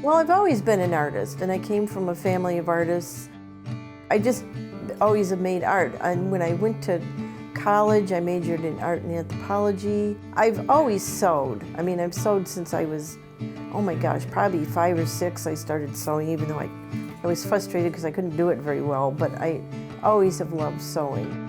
Well, I've always been an artist, and I came from a family of artists. I just always have made art, and when I went to college, I majored in art and anthropology. I've always sewed. I mean, I've sewed since I was, oh my gosh, probably 5 or 6 I started sewing, even though I was frustrated because I couldn't do it very well, but I always have loved sewing.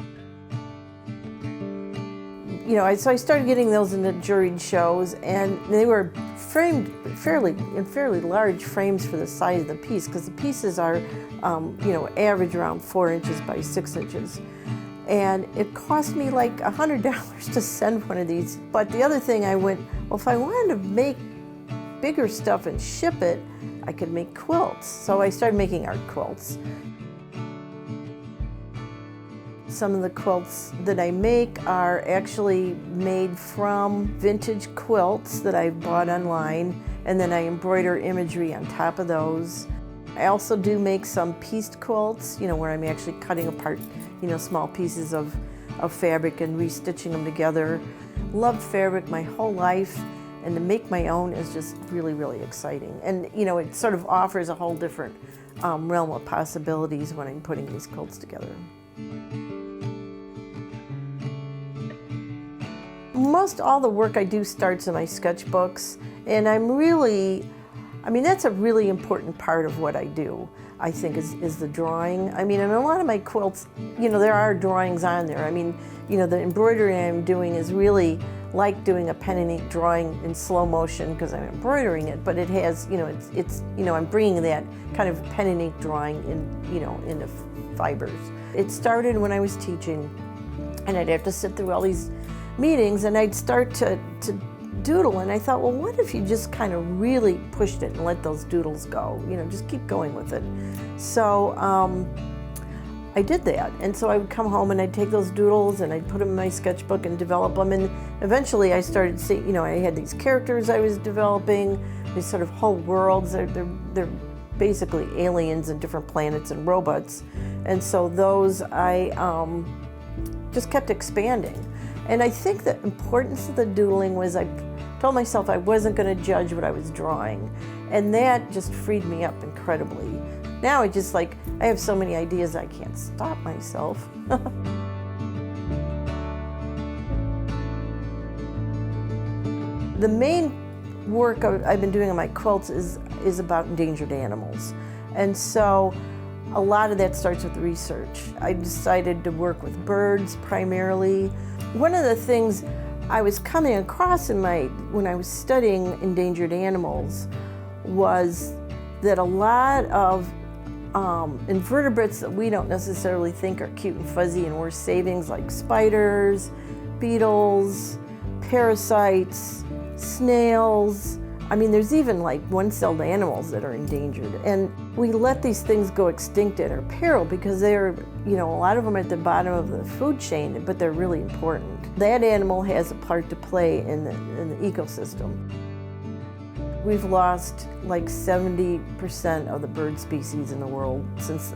You know, so I started getting those in the juried shows, and they were framed in fairly large frames for the size of the piece, because the pieces are, you know, average around 4 inches by 6 inches. And it cost me like $100 to send one of these. But the other thing I went, well, if I wanted to make bigger stuff and ship it, I could make quilts. So I started making art quilts. Some of the quilts that I make are actually made from vintage quilts that I bought online, and then I embroider imagery on top of those. I also do make some pieced quilts, you know, where I'm actually cutting apart, you know, small pieces of fabric and restitching them together. Loved fabric my whole life, and to make my own is just really, really exciting. And, you know, it sort of offers a whole different realm of possibilities when I'm putting these quilts together. Most all the work I do starts in my sketchbooks, and I mean, that's a really important part of what I do, I think, is the drawing. I mean, in a lot of my quilts, you know, there are drawings on there. I mean, you know, the embroidery I'm doing is really like doing a pen and ink drawing in slow motion because I'm embroidering it, but it has, you know, it's you know, I'm bringing that kind of pen and ink drawing in, you know, into fibers. It started when I was teaching, and I'd have to sit through all these meetings, and I'd start to doodle, and I thought, well, what if you just kind of really pushed it and let those doodles go, you know, just keep going with it. So I did that, and so I would come home and I'd take those doodles and I'd put them in my sketchbook and develop them, and eventually I started seeing, you know, I had these characters I was developing, these sort of whole worlds. They're basically aliens and different planets and robots, and so those I just kept expanding. And I think the importance of the doodling was I told myself I wasn't going to judge what I was drawing. And that just freed me up incredibly. Now I just I have so many ideas I can't stop myself. The main work I've been doing on my quilts is about endangered animals. And so a lot of that starts with research. I decided to work with birds primarily. One of the things I was coming across when I was studying endangered animals was that a lot of invertebrates that we don't necessarily think are cute and fuzzy and worth savings, like spiders, beetles, parasites, snails. I mean, there's even like one-celled animals that are endangered. And we let these things go extinct at our peril because they're, you know, a lot of them are at the bottom of the food chain, but they're really important. That animal has a part to play in the ecosystem. We've lost like 70% of the bird species in the world since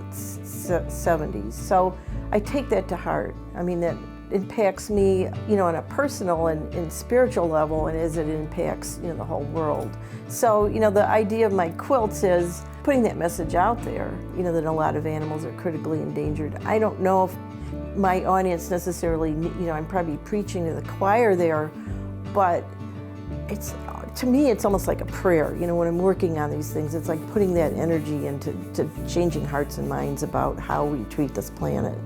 the 70s. So I take that to heart. I mean, that impacts me, you know, on a personal and spiritual level, and as it impacts, you know, the whole world. So, you know, the idea of my quilts is putting that message out there, you know, that a lot of animals are critically endangered. I don't know if my audience necessarily, you know, I'm probably preaching to the choir there, but it's, to me, it's almost like a prayer. You know, when I'm working on these things, it's like putting that energy into changing hearts and minds about how we treat this planet.